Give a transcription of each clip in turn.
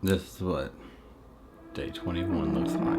This is what day 21 looks like.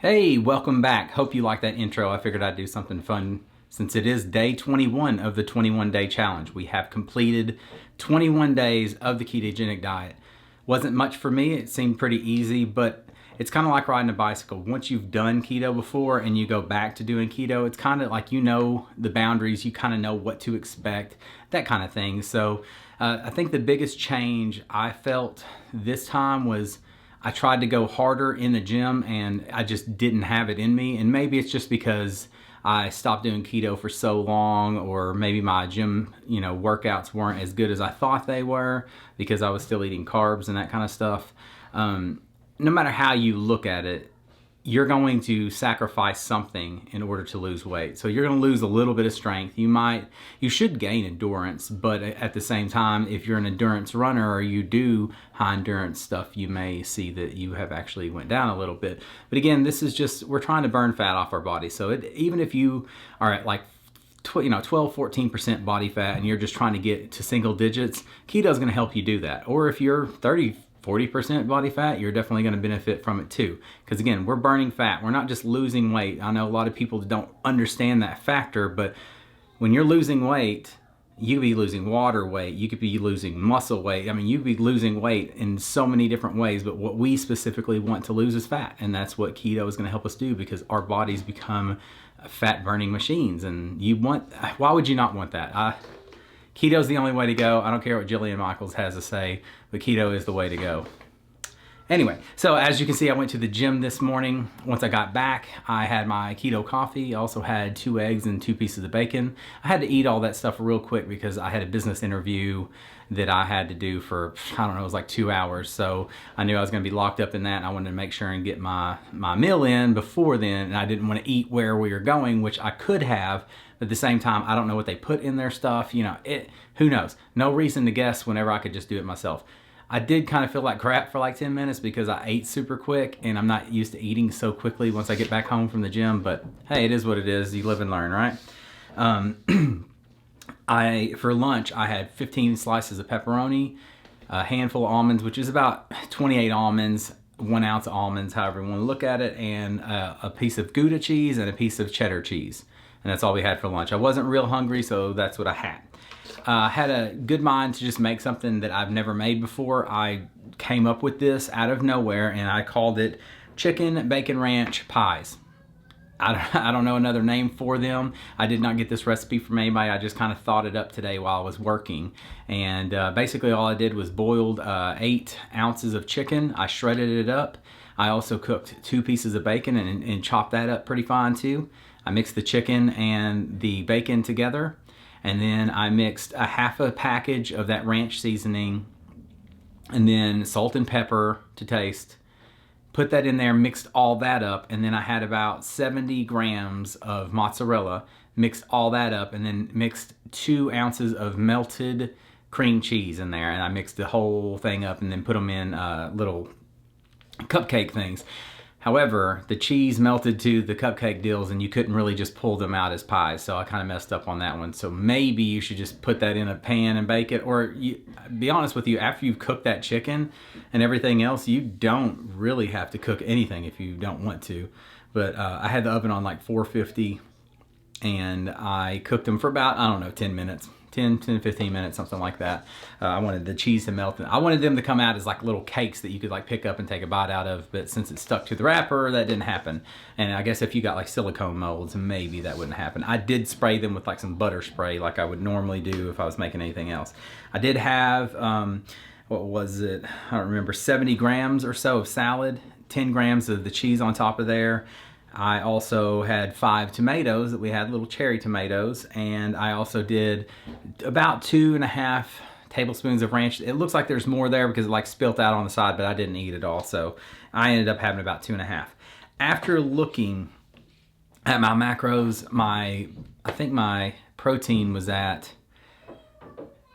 Hey, welcome back. Hope you like that intro. I figured I'd do something fun since it is day 21 of the 21-day challenge. We have completed 21 days of the ketogenic diet. Wasn't much for me. It seemed pretty easy, but it's kind of like riding a bicycle. Once you've done keto before and you go back to doing keto, it's kind of like you know the boundaries, you kind of know what to expect, that kind of thing. So I think the biggest change I felt this time was I tried to go harder in the gym and I just didn't have it in me. And maybe it's just because I stopped doing keto for so long, or maybe my gym, workouts weren't as good as I thought they were because I was still eating carbs and that kind of stuff. No matter how you look at it, you're going to sacrifice something in order to lose weight. So you're going to lose a little bit of strength. You should gain endurance, but at the same time, if you're an endurance runner or you do high endurance stuff, you may see that you have actually went down a little bit. But again, this is just, we're trying to burn fat off our body. So even if you are at like 12-14% body fat and you're just trying to get to single digits, keto is going to help you do that. Or if you're 40% body fat, you're definitely going to benefit from it too. Because again, we're burning fat. We're not just losing weight. I know a lot of people don't understand that factor, but when you're losing weight, you could be losing water weight, you could be losing muscle weight. I mean, you could be losing weight in so many different ways, but what we specifically want to lose is fat. And that's what keto is going to help us do, because our bodies become fat burning machines. And why would you not want that? Keto is the only way to go. I don't care what Jillian Michaels has to say, but keto is the way to go. Anyway, so as you can see, I went to the gym this morning. Once I got back, I had my keto coffee. I also had 2 eggs and 2 pieces of bacon. I had to eat all that stuff real quick because I had a business interview that I had to do for, I don't know, it was like 2 hours. So I knew I was gonna be locked up in that, and I wanted to make sure and get my meal in before then, and I didn't want to eat where we were going, which I could have, but at the same time, I don't know what they put in their stuff. You know, who knows? No reason to guess whenever I could just do it myself. I did kind of feel like crap for like 10 minutes because I ate super quick, and I'm not used to eating so quickly once I get back home from the gym, but hey, it is what it is. You live and learn, right? For lunch, I had 15 slices of pepperoni, a handful of almonds, which is about 28 almonds, 1 ounce of almonds, however you want to look at it, and a piece of Gouda cheese and a piece of cheddar cheese. And that's all we had for lunch. I wasn't real hungry, so that's what I had. Had a good mind to just make something that I've never made before. I came up with this out of nowhere, and I called it chicken bacon ranch pies. I don't know another name for them. I did not get this recipe from anybody. I just kind of thought it up today while I was working. And basically all I did was boiled 8 ounces of chicken. I shredded it up. I also cooked 2 pieces of bacon and chopped that up pretty fine too. I mixed the chicken and the bacon together. And then I mixed a half a package of that ranch seasoning, and then salt and pepper to taste. Put that in there, mixed all that up, and then I had about 70 grams of mozzarella, mixed all that up, and then mixed 2 ounces of melted cream cheese in there, and I mixed the whole thing up and then put them in little cupcake things. However, the cheese melted to the cupcake deals, and you couldn't really just pull them out as pies, so I kind of messed up on that one. So maybe you should just put that in a pan and bake it, or be honest with you, after you've cooked that chicken and everything else, you don't really have to cook anything if you don't want to. But I had the oven on like 450, and I cooked them for about, I don't know, 10 minutes. 10, 15 minutes, something like that. I wanted the cheese to melt. I wanted them to come out as like little cakes that you could like pick up and take a bite out of, but since it stuck to the wrapper, that didn't happen. And I guess if you got like silicone molds, maybe that wouldn't happen. I did spray them with like some butter spray like I would normally do if I was making anything else. I did have, what was it? I don't remember, 70 grams or so of salad, 10 grams of the cheese on top of there. I also had 5 tomatoes that we had, little cherry tomatoes, and I also did about 2.5 tablespoons of ranch. It looks like there's more there because it like spilt out on the side, but I didn't eat it all, so I ended up having about 2.5. After looking at my macros, I think my protein was at,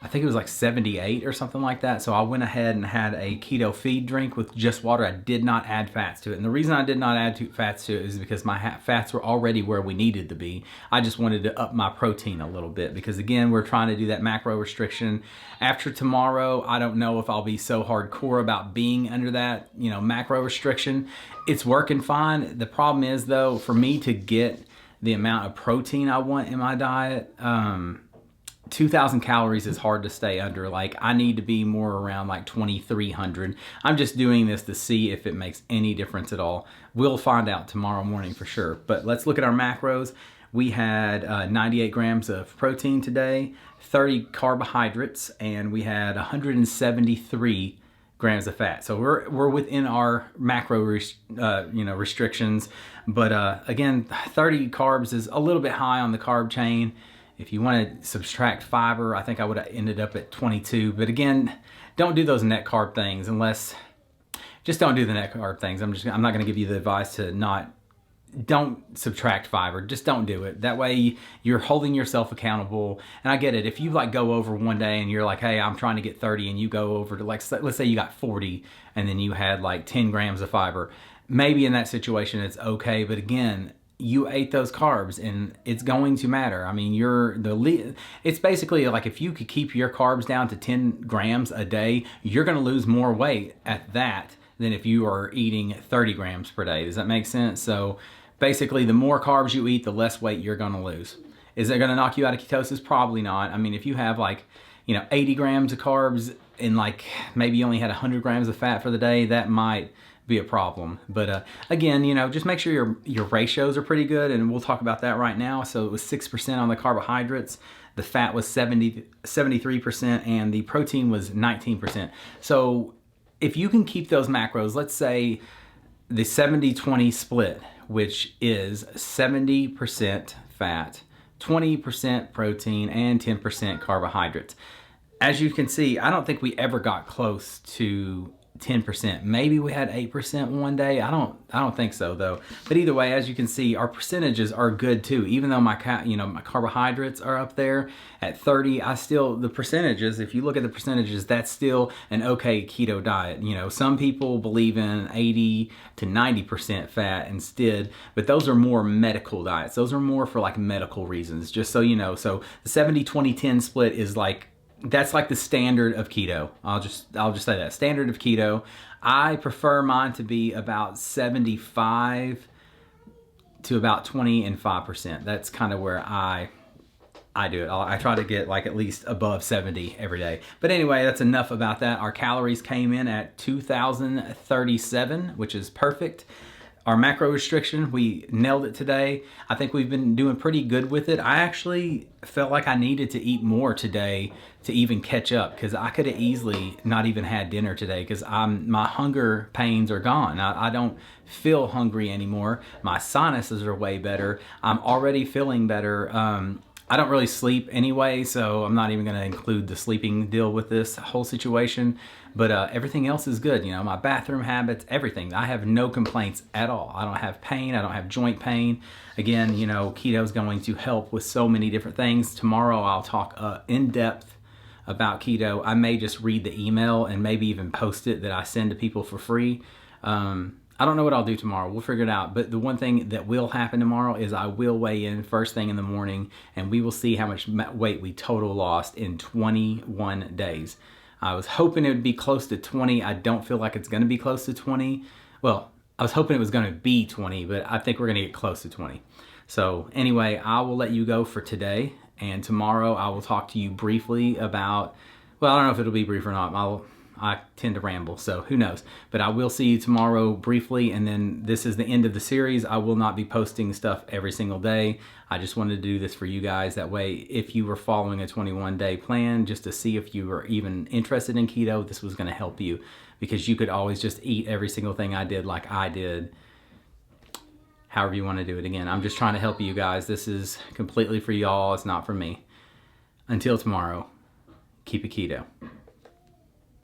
I think it was like 78 or something like that. So I went ahead and had a keto feed drink with just water. I did not add fats to it. And the reason I did not add fats to it is because my fats were already where we needed to be. I just wanted to up my protein a little bit because again, we're trying to do that macro restriction. After tomorrow, I don't know if I'll be so hardcore about being under that, you know, macro restriction. It's working fine. The problem is though, for me to get the amount of protein I want in my diet, 2,000 calories is hard to stay under. Like I need to be more around like 2,300. I'm just doing this to see if it makes any difference at all. We'll find out tomorrow morning for sure. But let's look at our macros. We had 98 grams of protein today, 30 carbohydrates, and we had 173 grams of fat. So we're within our macro restrictions. But again, 30 carbs is a little bit high on the carb chain. If you want to subtract fiber, I think I would have ended up at 22. But again, don't do those net carb things just don't do the net carb things. I'm not going to give you the advice to don't subtract fiber. Just don't do it. That way you're holding yourself accountable. And I get it. If you like go over one day and you're like, hey, I'm trying to get 30, and you go over to like, let's say you got 40 and then you had like 10 grams of fiber. Maybe in that situation it's okay. But again, you ate those carbs and it's going to matter. I mean, it's basically like if you could keep your carbs down to 10 grams a day, you're going to lose more weight at that than if you are eating 30 grams per day. Does that make sense? So basically the more carbs you eat, the less weight you're going to lose. Is it going to knock you out of ketosis? Probably not. I mean, if you have like, 80 grams of carbs and like maybe you only had 100 grams of fat for the day, that might be a problem. But again, just make sure your ratios are pretty good, and we'll talk about that right now. So it was 6% on the carbohydrates, the fat was 73%, and the protein was 19%. So if you can keep those macros, let's say the 70-20 split, which is 70% fat, 20% protein, and 10% carbohydrates. As you can see, I don't think we ever got close to 10%. Maybe we had 8% one day. I don't think so though. But either way, as you can see, our percentages are good too. Even though my carbohydrates are up there at 30, the percentages, if you look at the percentages, that's still an okay keto diet. You know, some people believe in 80 to 90% fat instead, but those are more medical diets. Those are more for like medical reasons, just so you know. So the 70-20-10 split is like, that's like the standard of keto. I'll just say that, standard of keto. I prefer mine to be about 75 to about 25%. That's kind of where I do it. I try to get like at least above 70 every day. But anyway, that's enough about that. Our calories came in at 2,037, which is perfect. Our macro restriction, we nailed it today. I think we've been doing pretty good with it. I actually felt like I needed to eat more today to even catch up, because I could have easily not even had dinner today, because my hunger pains are gone. I don't feel hungry anymore. My sinuses are way better. I'm already feeling better. I don't really sleep anyway, so I'm not even going to include the sleeping deal with this whole situation. But everything else is good. You know, my bathroom habits, everything. I have no complaints at all. I don't have pain. I don't have joint pain. Again, you know, keto is going to help with so many different things. Tomorrow I'll talk in depth about keto. I may just read the email and maybe even post it that I send to people for free. I don't know what I'll do tomorrow. We'll figure it out. But the one thing that will happen tomorrow is I will weigh in first thing in the morning, and we will see how much weight we total lost in 21 days. I was hoping it would be close to 20. I don't feel like it's going to be close to 20. Well, I was hoping it was going to be 20, but I think we're going to get close to 20. So anyway, I will let you go for today. And tomorrow I will talk to you briefly about, well, I don't know if it'll be brief or not. I tend to ramble, so who knows. But I will see you tomorrow briefly, and then this is the end of the series. I will not be posting stuff every single day. I just wanted to do this for you guys. That way, if you were following a 21-day plan, just to see if you were even interested in keto, this was going to help you, because you could always just eat every single thing I did like I did. However you want to do it. Again, I'm just trying to help you guys. This is completely for y'all. It's not for me. Until tomorrow, keep it keto.